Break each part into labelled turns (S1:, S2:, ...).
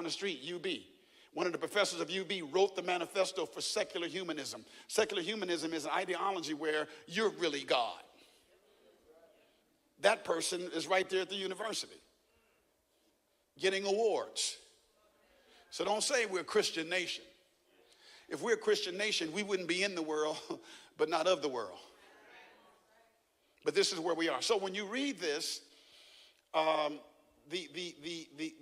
S1: down the street, UB. One of the professors of UB wrote the manifesto for secular humanism. Secular humanism is an ideology where you're really God. That person is right there at the university, getting awards. So don't say we're a Christian nation. If we're a Christian nation, we wouldn't be in the world, but not of the world. But this is where we are. So when you read this, the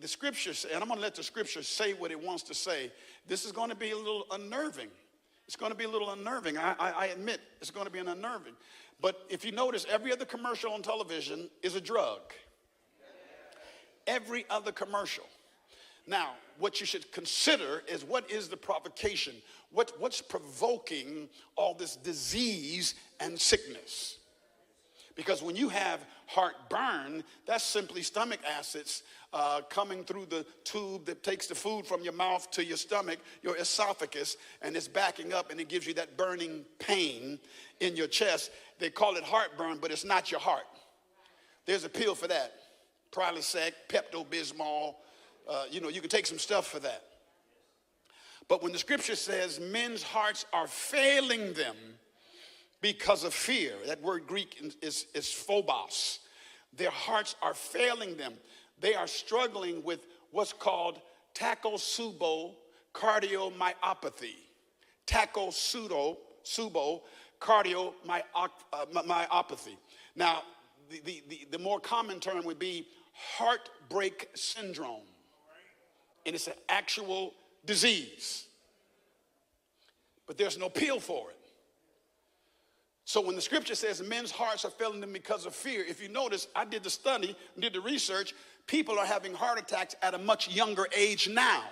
S1: scriptures, and I'm going to let the scripture say what it wants to say. This is going to be a little unnerving. It's going to be a little unnerving. I admit it's going to be an unnerving. But if you notice, every other commercial on television is a drug. Every other commercial. Now, what you should consider is what is the provocation? What's provoking all this disease and sickness? Because when you have heartburn, that's simply stomach acids coming through the tube that takes the food from your mouth to your stomach, your esophagus, and it's backing up and it gives you that burning pain in your chest. They call it heartburn, but it's not your heart. There's a pill for that. Prilosec, Pepto-Bismol, you can take some stuff for that. But when the scripture says men's hearts are failing them because of fear, that word Greek is phobos. Their hearts are failing them. They are struggling with what's called tachypsubo cardiomyopathy. Tachypsubo cardiomyopathy. Now, the more common term would be heartbreak syndrome. And it's an actual disease. But there's no pill for it. So when the scripture says men's hearts are failing them because of fear, if you notice, I did the study, did the research, people are having heart attacks at a much younger age now.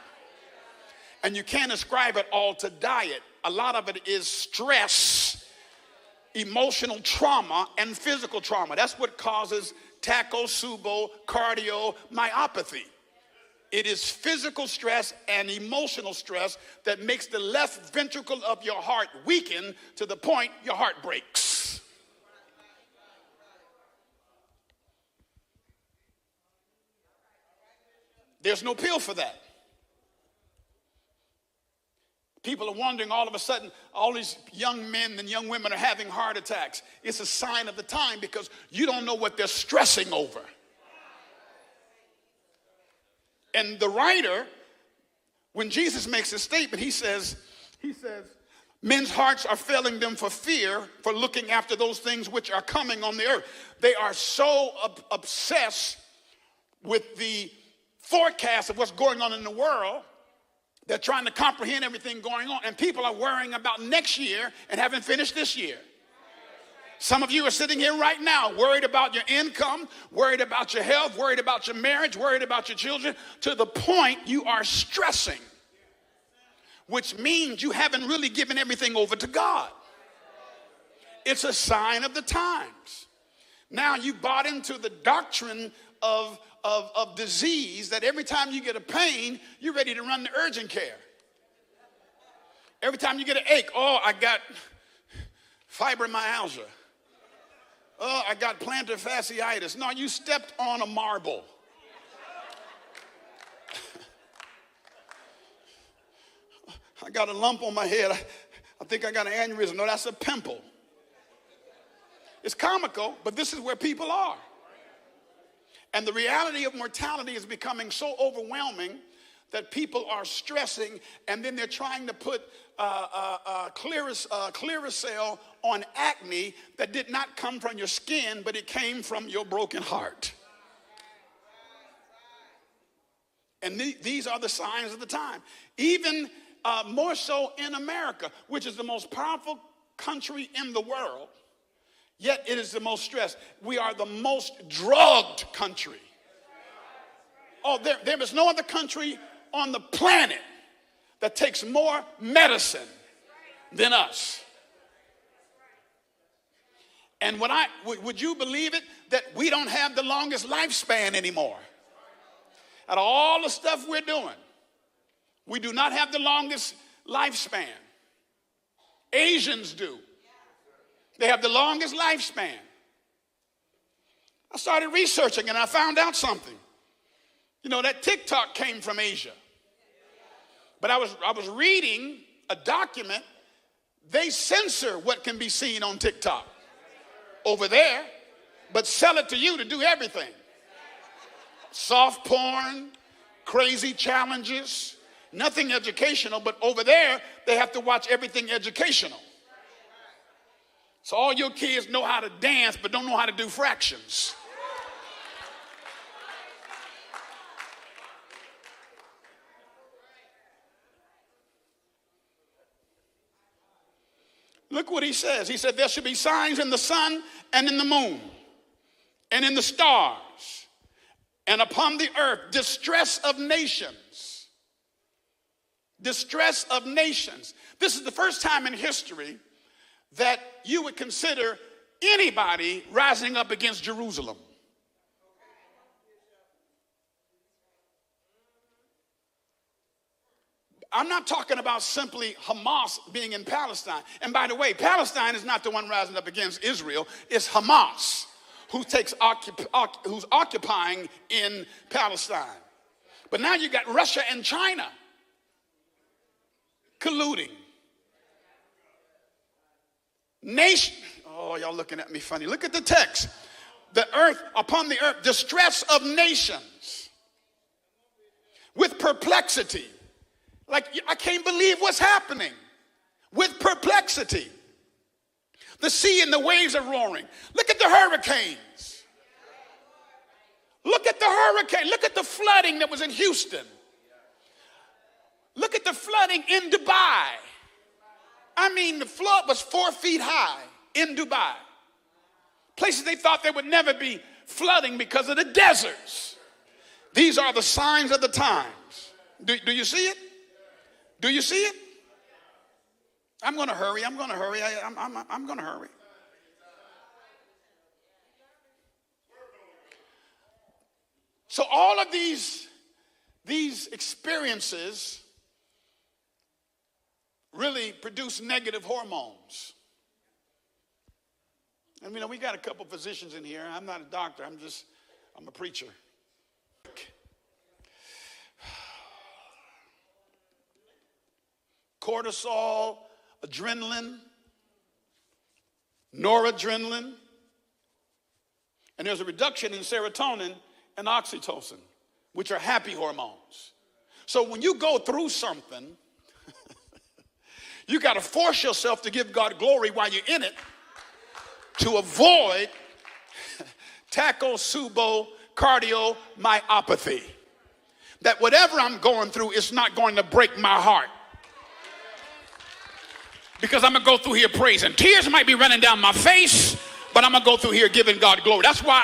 S1: And you can't ascribe it all to diet. A lot of it is stress, emotional trauma, and physical trauma. That's what causes tachypsubo cardiomyopathy. It is physical stress and emotional stress that makes the left ventricle of your heart weaken to the point your heart breaks. There's no pill for that. People are wondering all of a sudden, all these young men and young women are having heart attacks. It's a sign of the time because you don't know what they're stressing over. And the writer, when Jesus makes a statement, he says, men's hearts are failing them for fear, for looking after those things which are coming on the earth. They are so obsessed with the forecast of what's going on in the world. They're trying to comprehend everything going on. And people are worrying about next year and haven't finished this year. Some of you are sitting here right now worried about your income, worried about your health, worried about your marriage, worried about your children, to the point you are stressing, which means you haven't really given everything over to God. It's a sign of the times. Now you bought into the doctrine of disease that every time you get a pain, you're ready to run to urgent care. Every time you get an ache, oh, I got fibromyalgia. Oh, I got plantar fasciitis. No, you stepped on a marble. I got a lump on my head. I think I got an aneurysm. No, that's a pimple. It's comical, but this is where people are. And the reality of mortality is becoming so overwhelming that people are stressing, and then they're trying to put Clearasil on acne that did not come from your skin, but it came from your broken heart. And these are the signs of the time. Even more so in America, which is the most powerful country in the world, yet it is the most stressed. We are the most drugged country. Oh, there is no other country on the planet that takes more medicine than us. And would you believe it that we don't have the longest lifespan anymore? Out of all the stuff we're doing, we do not have the longest lifespan. Asians do. They have the longest lifespan. I started researching and I found out something. You know, that TikTok came from Asia. But I was reading a document. They censor what can be seen on TikTok over there, but sell it to you to do everything. Soft porn, crazy challenges, nothing educational, but over there, they have to watch everything educational. So all your kids know how to dance, but don't know how to do fractions. Look what he says. He said there should be signs in the sun and in the moon and in the stars and upon the earth, distress of nations. Distress of nations. This is the first time in history that you would consider anybody rising up against Jerusalem. I'm not talking about simply Hamas being in Palestine. And by the way, Palestine is not the one rising up against Israel. It's Hamas who's occupying in Palestine. But now you got Russia and China colluding. Nation. Oh, y'all looking at me funny. Look at the text. The earth, upon the earth, distress of nations with perplexity. Like, I can't believe what's happening. With perplexity. The sea and the waves are roaring. Look at the hurricanes. Look at the hurricane. Look at the flooding that was in Houston. Look at the flooding in Dubai. I mean, the flood was 4 feet high in Dubai. Places they thought there would never be flooding because of the deserts. These are the signs of the times. Do you see it? Do you see it? I'm going to hurry. I'm going to hurry. I'm going to hurry. So all of these experiences really produce negative hormones. And you know, we got a couple physicians in here. I'm not a doctor. I'm a preacher. Cortisol, adrenaline, noradrenaline, and there's a reduction in serotonin and oxytocin, which are happy hormones. So when you go through something, you got to force yourself to give God glory while you're in it to avoid cardiomyopathy. That whatever I'm going through is not going to break my heart. Because I'm going to go through here praising. Tears might be running down my face, but I'm going to go through here giving God glory. That's why